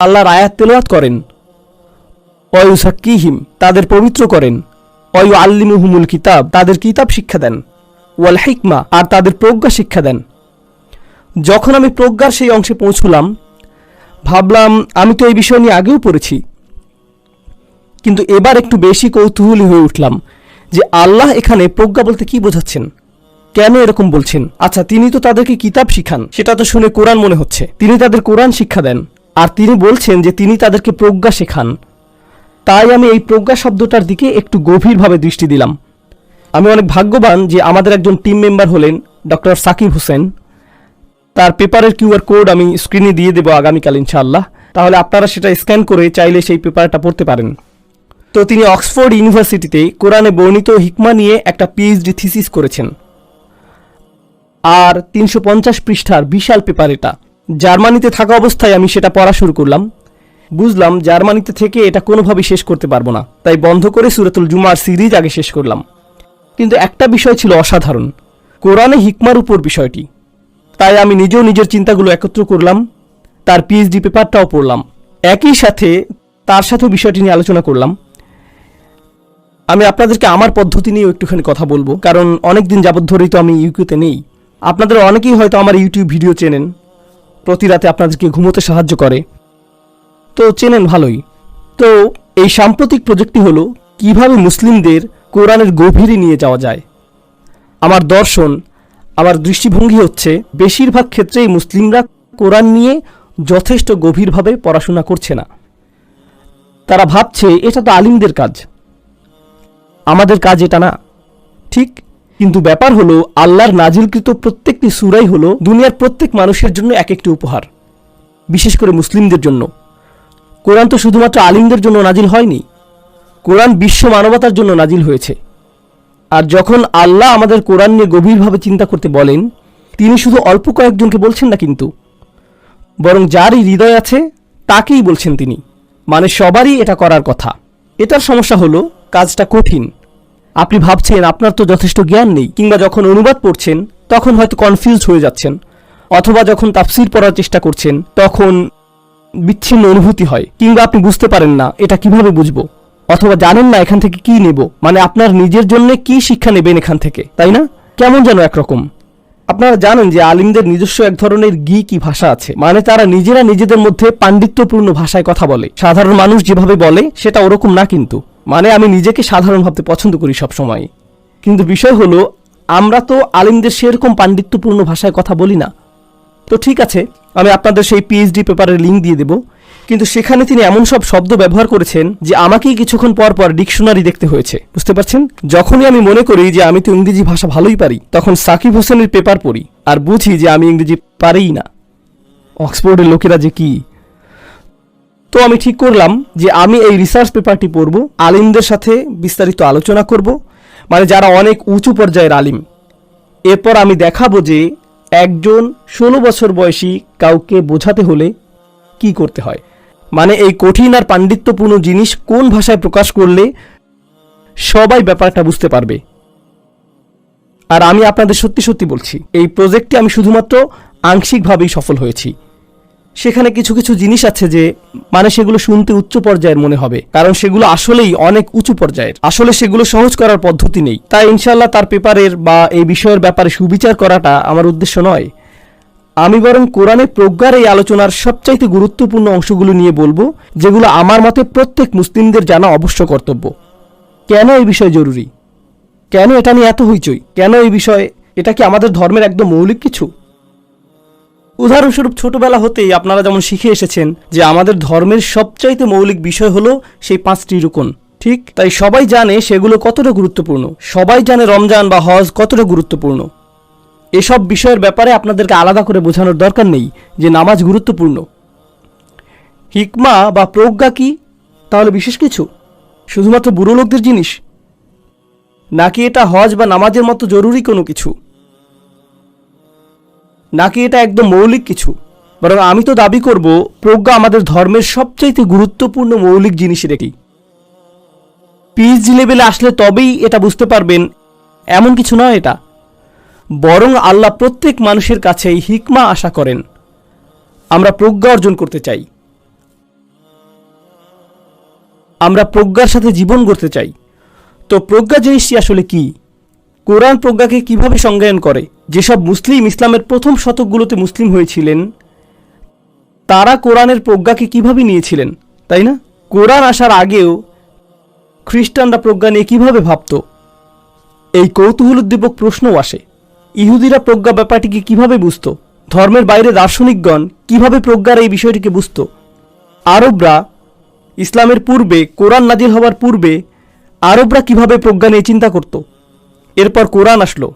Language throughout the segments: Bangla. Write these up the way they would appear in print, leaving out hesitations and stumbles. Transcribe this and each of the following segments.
আল্লাহর আয়াত তেলাওয়াত করেন, ওয়ায়ুযাক্কিহিম তাদের পবিত্র করেন, ওয়ায়ুআল্লিমুহুমুল কিতাব তাদের কিতাব শিক্ষা দেন, ওয়াল হিকমা আর তাদের প্রজ্ঞা শিক্ষা দেন। যখন আমি প্রজ্ঞার সেই অংশে পৌঁছলাম, ভাবলাম আমি তো এই বিষয় নিয়ে আগেও পড়েছি, কিন্তু এবার একটু বেশি কৌতূহলী হয়ে উঠলাম যে আল্লাহ এখানে প্রজ্ঞা বলতে কি বোঝাচ্ছেন, কেন এরকম বলছেন। আচ্ছা, তিনি তো তাদেরকে কিতাব শিখান, সেটা তো শুনে কোরআন মনে হচ্ছে। তিনি তাদের কোরআন শিক্ষা দেন, আর তিনি বলছেন যে তিনি তাদেরকে প্রজ্ঞা শেখান। তাই আমি এই প্রজ্ঞা শব্দটার দিকে একটু গভীরভাবে দৃষ্টি দিলাম। আমি অনেক ভাগ্যবান যে আমাদের একজন টিম মেম্বার হলেন ডক্টর সাকিব হোসেন। তার পেপারের কিউআর কোড আমি স্ক্রিনে দিয়ে দেবো আগামীকাল ইনশাআল্লাহ, তাহলে আপনারা সেটা স্ক্যান করে চাইলে সেই পেপারটা পড়তে পারেন। তো তিনি অক্সফোর্ড ইউনিভার্সিটিতে কোরআনে বর্ণিত হিকমা নিয়ে একটা পিএইচডি থিসিস করেছেন, আর 350 পৃষ্ঠার বিশাল পেপার এটা। জার্মানিতে থাকা অবস্থায় আমি সেটা পড়া শুরু করলাম। বুঝলাম জার্মানিতে থেকে এটা কোনোভাবেই শেষ করতে পারবো না, তাই বন্ধ করে সূরাতুল জুমার সিরিজ আগে শেষ করলাম। কিন্তু একটা বিষয় ছিল অসাধারণ, কোরআনে হিকমার উপর বিষয়টি। তাই আমি নিজেও নিজের চিন্তাগুলো একত্র করলাম, তার পিএইচডি পেপারটাও পড়লাম, একই সাথে তার সাথেও বিষয়টি নিয়ে আলোচনা করলাম। আমি আপনাদেরকে আমার পদ্ধতি নিয়েও একটুখানি কথা বলবো, কারণ অনেক দিন যাবৎ ধরেই তো আমি ইউকিউতে নেই। আপনাদের অনেকেই হয়তো আমার ইউটিউব ভিডিও চেনেন, প্রতি রাতে আপনাদেরকে ঘুমোতে সাহায্য করে, তো চেনেন ভালোই। তো এই সাম্প্রতিক প্রজেক্টটি হলো কিভাবে মুসলিমদের কোরআনের গভীরে নিয়ে যাওয়া যায়। আমার দর্শন, আমার দৃষ্টিভঙ্গি হচ্ছে বেশিরভাগ ক্ষেত্রেই মুসলিমরা কোরআন নিয়ে যথেষ্ট গভীরভাবে পড়াশোনা করছে না। তারা ভাবছে এটা তো আলিমদের কাজ, আমাদের কাজ এটা না। ঠিক, কিন্তু ব্যাপার হলো আল্লাহর নাজিলকৃত প্রত্যেকটি সূরাই হলো দুনিয়ার প্রত্যেক মানুষের জন্য এক একটি উপহার, বিশেষ করে মুসলিমদের জন্য। কোরআন তো শুধুমাত্র আলিমদের জন্য নাজিল হয়নি, কোরআন বিশ্ব মানবতার জন্য নাজিল হয়েছে। আর যখন আল্লাহ আমাদের কোরআন নিয়ে গভীরভাবে চিন্তা করতে বলেন, তিনি শুধু অল্প কয়েকজনকে বলছেন না কিন্তু, বরং যারই হৃদয় আছে তাকেই বলছেন তিনি, মানে সবারই এটা করার কথা। এটার সমস্যা হলো কাজটা কঠিন। আপনি ভাবছেন আপনার তো যথেষ্ট জ্ঞান নেই, কিংবা যখন অনুবাদ পড়ছেন তখন হয়তো কনফিউজ হয়ে যাচ্ছেন, অথবা যখন তাফসির পড়ার চেষ্টা করছেন তখন বিচ্ছিন্ন অনুভূতি হয়, কিংবা আপনি বুঝতে পারেন না এটা কিভাবে বুঝবো, অথবা জানেন না এখান থেকে কি নেব, মানে আপনার নিজের জন্য কি শিক্ষা নেবেন এখান থেকে, তাই না? কেমন যেন একরকম। আপনারা জানেন যে আলিমদের নিজস্ব এক ধরনের গিকি ভাষা আছে, মানে তারা নিজেরা নিজেদের মধ্যে পাণ্ডিত্যপূর্ণ ভাষায় কথা বলে। সাধারণ মানুষ যেভাবে বলে সেটা ওরকম না কিন্তু, মানে আমি নিজেকে সাধারণ ভাবতে পছন্দ করি সব সময়। কিন্তু বিষয় হলো আমরা তো আলিমদের সেরকম পাণ্ডিত্যপূর্ণ ভাষায় কথা বলি না। তো ঠিক আছে, আমি আপনাদের সেই পিএইচডি পেপারের লিঙ্ক দিয়ে দেব, কিন্তু সেখানে তিনি এমন সব শব্দ ব্যবহার করেছেন যে আমাকেই কিছুক্ষণ পর পর ডিকশনারি দেখতে হয়েছে, বুঝতে পারছেন? যখনই আমি মনে করি যে আমি তো ইংরেজি ভাষা ভালোই পারি, তখন সাকিব হোসেনের পেপার পড়ি আর বুঝি যে আমি ইংরেজি পারিই না। অক্সফোর্ডের লোকেরা যে কি! তো আমি ঠিক করলাম যে আমি এই রিসার্চ পেপারটি পড়ব, আলিমদের সাথে বিস্তারিত আলোচনা করব, মানে যারা অনেক উঁচু পর্যায়ের আলিম। এরপর আমি দেখাবো যে একজন 16 বছর বয়সী কাউকে বোঝাতে হলে কি করতে হয়, মানে এই কঠিন আর পাণ্ডিত্যপূর্ণ জিনিস কোন ভাষায় প্রকাশ করলে সবাই ব্যাপারটা বুঝতে পারবে। আর আমি আপনাদের সত্যি সত্যি বলছি, এই প্রজেক্টে আমি শুধুমাত্র আংশিকভাবেই সফল হয়েছি। সেখানে কিছু কিছু জিনিস আছে যে মানে সেগুলো শুনতে উচ্চ পর্যায়ের মনে হবে, কারণ সেগুলো আসলেই অনেক উঁচু পর্যায়ের। আসলে সেগুলো সহজ করার পদ্ধতি নেই। তাই ইনশাআল্লাহ তার পেপারের বা এই বিষয়ের ব্যাপারে সুবিচার করাটা আমার উদ্দেশ্য নয়। আমি বরং কোরআনে প্রজ্ঞার এই আলোচনার সবচাইতে গুরুত্বপূর্ণ অংশগুলো নিয়ে বলবো, যেগুলো আমার মতে প্রত্যেক মুসলিমদের জানা অবশ্য কর্তব্য। কেন এই বিষয় জরুরি, কেন এটা নিয়ে এত হইচই, কেন এই বিষয়, এটা কি আমাদের ধর্মের একদম মৌলিক কিছু? উদাহরণস্বরূপ ছোটবেলা হতেই আপনারা যেমন শিখে এসেছেন যে আমাদের ধর্মের সবচাইতে মৌলিক বিষয় হলো সেই 5টি রুকন, ঠিক? তাই সবাই জানে সেগুলো কতটা গুরুত্বপূর্ণ, সবাই জানে রমজান বা হজ কতটা গুরুত্বপূর্ণ। এসব বিষয়ের ব্যাপারে আপনাদেরকে আলাদা করে বোঝানোর দরকার নেই যে নামাজ গুরুত্বপূর্ণ। হিকমা বা প্রজ্ঞা কি তাহলে বিশেষ কিছু, শুধুমাত্র বুড়ো লোকদের জিনিস, নাকি এটা হজ বা নামাজের মতো জরুরি কোনো কিছু, নাকি এটা একদম মৌলিক কিছু? বরং আমি তো দাবি করব প্রজ্ঞা আমাদের ধর্মের সবচাইতে গুরুত্বপূর্ণ মৌলিক জিনিসের একটি। পিএইচডি লেভেলে আসলে তবেই এটা বুঝতে পারবেন এমন কিছু নয় এটা, বরং আল্লাহ প্রত্যেক মানুষের কাছেই হিকমা আশা করেন। আমরা প্রজ্ঞা অর্জন করতে চাই, আমরা প্রজ্ঞার সাথে জীবন গড়তে চাই। তো প্রজ্ঞা জিনিসটি আসলে কি? কোরআন প্রজ্ঞাকে কিভাবে সংজ্ঞায়ন করে? যেসব মুসলিম ইসলামের প্রথম শতকগুলোতে মুসলিম হয়েছিলেন তারা কোরআনের প্রজ্ঞাকে কিভাবে নিয়েছিলেন, তাই না? কোরআন আসার আগেও খ্রিস্টানরা প্রজ্ঞা নিয়ে কিভাবে ভাবত, এই কৌতূহলোদ্দীপক প্রশ্নও আসে। ইহুদিরা প্রজ্ঞা ব্যাপারটিকে কিভাবে বুঝত? ধর্মের বাইরে দার্শনিকগণ কিভাবে প্রজ্ঞার এই বিষয়টিকে বুঝত? আরবরা ইসলামের পূর্বে, কোরআন নাজিল হওয়ার পূর্বে আরবরা কিভাবে প্রজ্ঞা নিয়ে চিন্তা করত? এরপর কোরআন আসলো।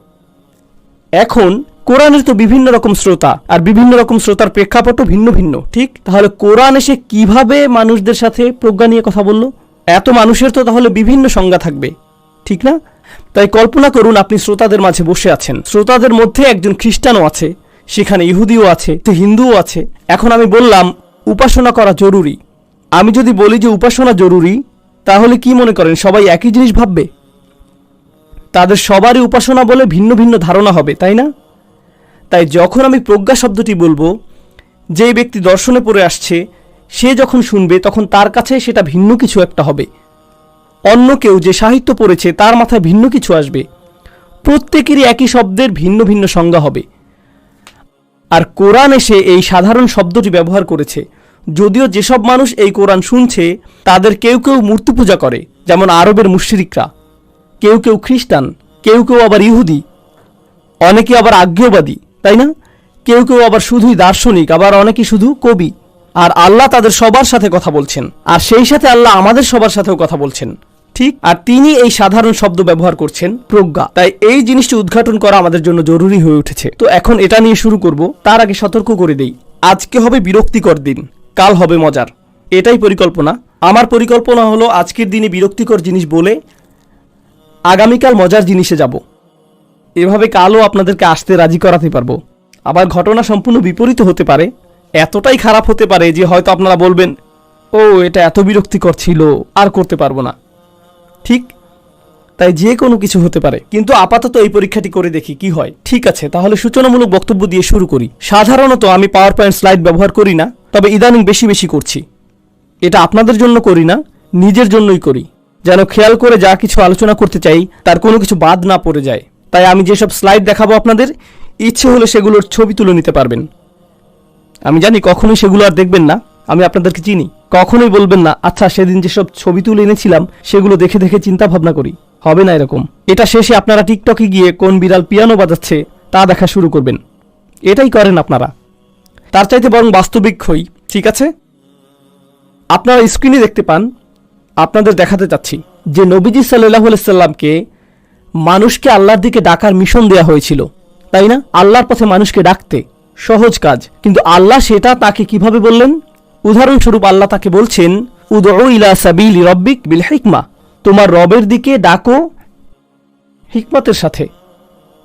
এখন কোরআনের তো বিভিন্ন রকম শ্রোতা, আর বিভিন্ন রকম শ্রোতার প্রেক্ষাপটও ভিন্ন ভিন্ন, ঠিক? তাহলে কোরআন এসে কিভাবে মানুষদের সাথে প্রজ্ঞা নিয়ে কথা বলল? এত মানুষের তো তাহলে বিভিন্ন সংজ্ঞা থাকবে, ঠিক না? তাই কল্পনা করুন আপনি শ্রোতাদের মাঝে বসে আছেন, শ্রোতাদের মধ্যে একজন খ্রিস্টানও আছে, সেখানে ইহুদিও আছে, হিন্দুও আছে। এখন আমি বললাম উপাসনা করা জরুরি। আমি যদি বলি যে উপাসনা জরুরি, তাহলে কি মনে করেন সবাই একই জিনিস ভাববে? তাদের সবারই উপাসনা বলে ভিন্ন ভিন্ন ধারণা হবে, তাই না? তাই যখন আমি প্রজ্ঞা শব্দটি বলবো, যেই ব্যক্তি দর্শনে পড়ে আসছে সে যখন শুনবে তখন তার কাছে সেটা ভিন্ন কিছু একটা হবে। অন্য কেউ যে সাহিত্য পড়েছে তার মাথায় ভিন্ন কিছু আসবে। প্রত্যেকেরই একই শব্দের ভিন্ন ভিন্ন সংজ্ঞা হবে। আর কোরআন এসে এই সাধারণ শব্দটি ব্যবহার করেছে। যদিও যেসব মানুষ এই কোরআন শুনছে তাদের কেউ কেউ মূর্তি পূজা করে, যেমন আরবের মুশরিকরা, কেউ কেউ খ্রিস্টান, কেউ কেউ আবার ইহুদি, অনেকে আবার আজ্ঞেয়বাদী, তাই না? কেউ কেউ আবার শুধুই দার্শনিক, আবার অনেকে শুধু কবি। আর আল্লাহ তাদের সবার সাথে কথা বলছেন, আর সেই সাথে আল্লাহ আমাদের সবার সাথেও কথা বলছেন, ঠিক? আর তিনি এই সাধারণ শব্দ ব্যবহার করছেন প্রজ্ঞা। তাই এই জিনিসটি উদ্ঘাটন করা আমাদের জন্য জরুরি হয়ে উঠেছে। তো এখন এটা নিয়ে শুরু করব, তার আগে সতর্ক করে দেই, আজকে হবে বিরক্তিকর দিন, কাল হবে মজার, এটাই পরিকল্পনা। আমার পরিকল্পনা হলো আজকের দিনে বিরক্তিকর জিনিস বলে আগামীকাল মজার জিনিসে যাব। এভাবে কালও আপনাদেরকে আসতে রাজি করাতে পারবো। আবার ঘটনা সম্পূর্ণ বিপরীত হতে পারে, এতটাই খারাপ হতে পারে যে হয়তো আপনারা বলবেন, ও এটা এত বিরক্তিকর ছিল, আর করতে পারবো না, ঠিক? তাই যে কোনো কিছু হতে পারে, কিন্তু আপাতত এই পরীক্ষাটি করে দেখি কি হয়। ঠিক আছে, তাহলে সূচনামূলক বক্তব্য দিয়ে শুরু করি। সাধারণত আমি পাওয়ার পয়েন্ট স্লাইড ব্যবহার করি না, তবে ইদানিং বেশি বেশি করছি। এটা আপনাদের জন্য করি না, নিজের জন্যই করি, যেন খেয়াল করে যা কিছু আলোচনা করতে চাই তার কোনো কিছু বাদ না পড়ে যায়। তাই আমি যেসব স্লাইড দেখাবো আপনাদের, ইচ্ছে হলে সেগুলোর ছবি তুলে নিতে পারবেন। আমি জানি কখনোই সেগুলো আর দেখবেন না, আমি আপনাদেরকে চিনি। কখনোই বলবেন না আচ্ছা সেদিন যেসব ছবি তুলে এনেছিলাম সেগুলো দেখে দেখে চিন্তা ভাবনা করি, হবে না এরকম। এটা শেষে আপনারা টিকটকে গিয়ে কোন বিড়াল পিয়ানো বাজাচ্ছে তা দেখা শুরু করবেন, এটাই করেন আপনারা। তার চাইতে বরং বাস্তবিক হই, ঠিক আছে? আপনারা স্ক্রিনে দেখতে পান, আপনাদের দেখাতে চাচ্ছি যে নবীজি সাল্লাল্লাহু আলাইহি সাল্লামকে মানুষকে আল্লাহর দিকে ডাকার মিশন দেয়া হয়েছিল, তাই না? আল্লাহর পথে মানুষকে ডাকতে, সহজ কাজ, কিন্তু আল্লাহ সেটা তাকে কিভাবে বললেন? উদাহরণস্বরূপ আল্লাহ তাকে বলছেন উদউ ইলা সাবিলি রব্বিক বিল হিকমা, তোমার রবের দিকে ডাকো হিকমতের সাথে।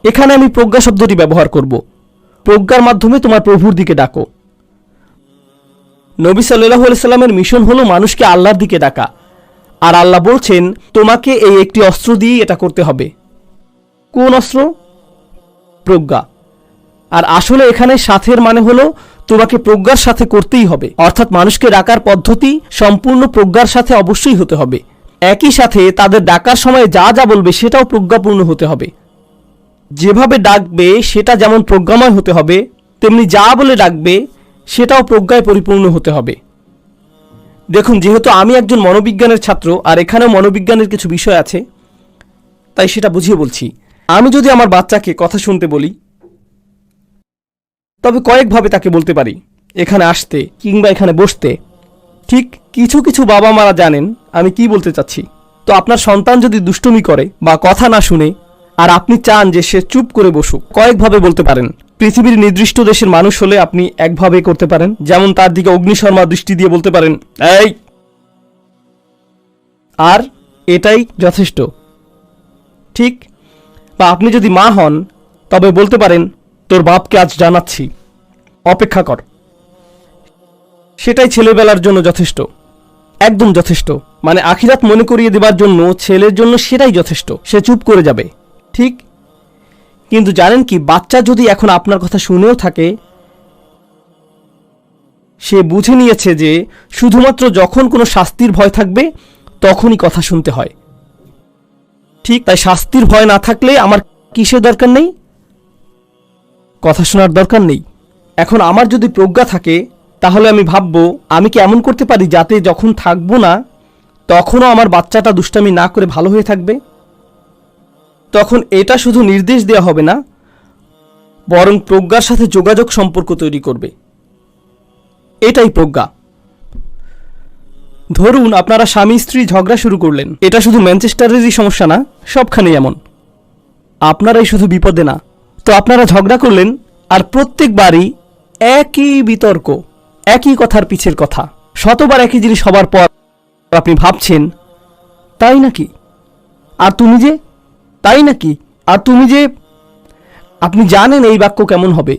এখানে আমি প্রজ্ঞা শব্দটি ব্যবহার করব, প্রজ্ঞার মাধ্যমে তোমার প্রভুর দিকে ডাকো। নবী সাল্লাল্লাহু আলাইহি সাল্লামের মিশন হলো মানুষকে আল্লাহর দিকে ডাকা, আর আল্লাহ বলছেন তোমাকে এই একটি অস্ত্র দিয়ে এটা করতে হবে। কোন অস্ত্র? প্রজ্ঞা। আর আসলে এখানে সাথের মানে হলো তোমাকে প্রজ্ঞার সাথে করতেই হবে, অর্থাৎ মানুষকে ডাকার পদ্ধতি সম্পূর্ণ প্রজ্ঞার সাথে অবশ্যই হতে হবে। একই সাথে তাদের ডাকার সময় যা যা বলবে সেটাও প্রজ্ঞাপূর্ণ হতে হবে। যেভাবে ডাকবে সেটা যেমন প্রজ্ঞাময় হতে হবে, তেমনি যা বলে ডাকবে সেটাও প্রজ্ঞায় পরিপূর্ণ হতে হবে। দেখুন, যেহেতু আমি একজন মনোবিজ্ঞানের ছাত্র আর এখানেও মনোবিজ্ঞানের কিছু বিষয় আছে, তাই সেটা বুঝিয়ে বলছি। আমি যদি আমার বাচ্চাকে কথা শুনতে বলি, তবে কয়েকভাবে তাকে বলতে পারি, এখানে আসতে কিংবা এখানে বসতে। ঠিক কিছু কিছু বাবা মারা জানেন আমি কি বলতে চাচ্ছি। তো আপনার সন্তান যদি দুষ্টুমি করে বা কথা না শুনে আর আপনি চান যে সে চুপ করে বসুক, কয়েকভাবে বলতে পারেন। পৃথিবীর নির্দিষ্ট দেশের মানুষ হলে আপনি একভাবে করতে পারেন, যেমন তার দিকে অগ্নিশর্মা দৃষ্টি দিয়ে বলতে পারেন এই, আর এটাই যথেষ্ট, ঠিক? বা আপনি যদি মা হন তবে বলতে পারেন তোর বাপকে আজ জানাচ্ছি, অপেক্ষা কর। সেটাই ছেলেবেলার জন্য যথেষ্ট, একদম যথেষ্ট। মানে আখিরাত মনে করিয়ে দেবার জন্য ছেলের জন্য সেটাই যথেষ্ট, সে চুপ করে যাবে, ঠিক? কিন্তু জানেন কি, বাচ্চা যদি এখন আপনার কথা শুনেও থাকে, সে বুঝে নিয়েছে যে শুধুমাত্র যখন কোনো শাস্তির ভয় থাকবে তখনই কথা শুনতে হয়। ঠিক তাই শাস্তির ভয় না থাকলে আমার কিসের দরকার নেই? কথা শোনার দরকার নেই। এখন আমার যদি প্রজ্ঞা থাকে তাহলে আমি ভাববো আমি কি এমন করতে পারি যাতে যখন থাকবো না তখনও আমার বাচ্চাটা দুষ্টামি না করে ভালো হয়ে থাকবে। তখন এটা শুধু নির্দেশ দেওয়া হবে না, বরং প্রজ্ঞার সাথে যোগাযোগ সম্পর্ক তৈরি করবে। এটাই প্রজ্ঞা। ধরুন আপনারা স্বামী স্ত্রী ঝগড়া শুরু করলেন। এটা শুধু ম্যানচেস্টারেরই সমস্যা না, সবখানেই এমন। আপনারাই শুধু বিপদে না। তো আপনারা ঝগড়া করলেন আর প্রত্যেকবারই একই বিতর্ক, একই কথার পিছের কথা, শতবার একই জিনিস হবার পর আপনি ভাবছেন তাই নাকি, আর তুমি যে, তাই নাকি, আর তুমি যে। আপনি জানেন এই বাক্য কেমন হবে।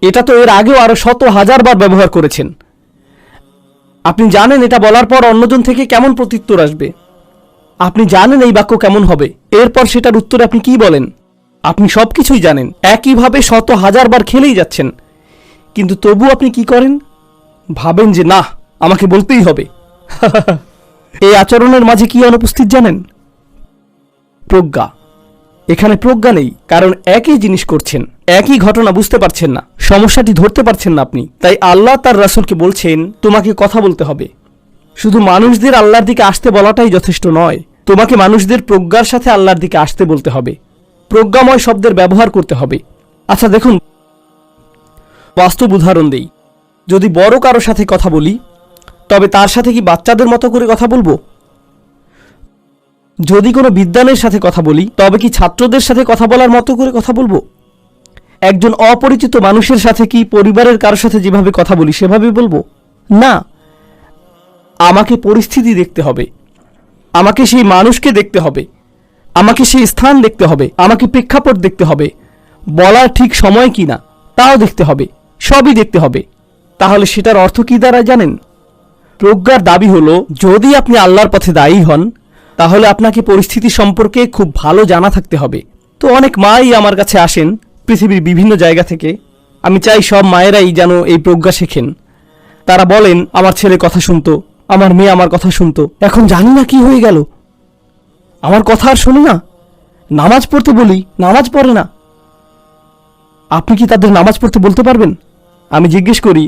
এটা তো এর আগেও আরো 100,000 বার ব্যবহার করেছেন। আপনি জানেন এটা বলার পর অন্যজন থেকে কেমন প্রত্যুত্তর আসবে। আপনি জানেন এই বাক্য কেমন হবে, এরপর সেটার উত্তরে আপনি কি বলেন। আপনি সবকিছুই জানেন, একইভাবে 100,000 বার খেলেই যাচ্ছেন, কিন্তু তবু আপনি কি করেন? ভাবেন যে না, আমাকে বলতেই হবে। এই আচরণের মাঝে কি অনুপস্থিত জানেন? প্রজ্ঞা। এখানে প্রজ্ঞা নেই, কারণ একই জিনিস করছেন, একই ঘটনা বুঝতে পারছেন না, সমস্যাটি ধরতে পারছেন না আপনি। তাই আল্লাহ তার রাসূলকে বলছেন তোমাকে কথা বলতে হবে। শুধু মানুষদের আল্লাহর দিকে আসতে বলাটাই যথেষ্ট নয়, তোমাকে মানুষদের প্রজ্ঞার সাথে আল্লাহর দিকে আসতে বলতে হবে, প্রজ্ঞাময় শব্দের ব্যবহার করতে হবে। আচ্ছা দেখুন, বাস্তব উদাহরণ দেই। যদি বড় কারো সাথে কথা বলি, তবে তার সাথে কি বাচ্চাদের মতো করে কথা বলবো? যদি কোনো বিদ্বানের সাথে কথা বলি, তবে কি ছাত্রদের সাথে কথা বলার মতো করে কথা বলবো? একজন অপরিচিত মানুষের সাথে কি পরিবারের কারোর সাথে যেভাবে কথা বলি সেভাবে বলবো? না, আমাকে পরিস্থিতি দেখতে হবে, আমাকে সেই মানুষকে দেখতে হবে, আমাকে সেই স্থান দেখতে হবে, আমাকে প্রেক্ষাপট দেখতে হবে, বলার ঠিক সময় কি না তাও দেখতে হবে, সবই দেখতে হবে। তাহলে সেটার অর্থ কি দাঁড়ায় জানেন? প্রজ্ঞার দাবি হলো যদি আপনি আল্লাহর পথে দায়ী হন, তাহলে আপনাকে পরিস্থিতি সম্পর্কে খুব ভালো জানা থাকতে হবে। তো অনেক মাই আমার কাছে আসেন পৃথিবীর বিভিন্ন জায়গা থেকে। আমি চাই সব মায়েরাই যেন এই প্রজ্ঞা শেখেন। তারা বলেন আমার ছেলে কথা শুনতো, আমার মেয়ে আমার কথা শুনতো, এখন জানি না কি হয়ে গেল, আমার কথা আর শোনে না, নামাজ পড়তে বলি নামাজ পড়ে না। আপনি কি তাদের নামাজ পড়তে বলতে পারবেন? আমি জিজ্ঞেস করি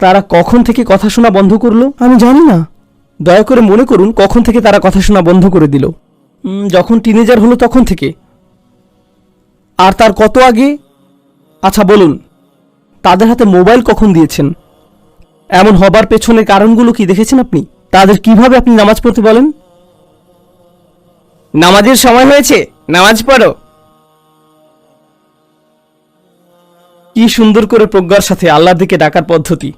তারা কখন থেকে কথা শোনা বন্ধ করলো? আমি জানি না। দয়া করে মনে করুন কখন থেকে তারা কথা শোনা বন্ধ করে দিল। যখন টিনেজার হলো তখন থেকে। আর তার কত আগে? আচ্ছা বলুন, তাদের হাতে মোবাইল কখন দিয়েছেন? এমন হবার পেছনের কারণগুলো কি দেখেছেন আপনি? তাদের কিভাবে আপনি নামাজ পড়তে বলেন? নামাজের সময় হয়েছে, নামাজ পড়ো। কি সুন্দর করে প্রজ্ঞার সাথে আল্লাহর দিকে ডাকার পদ্ধতি।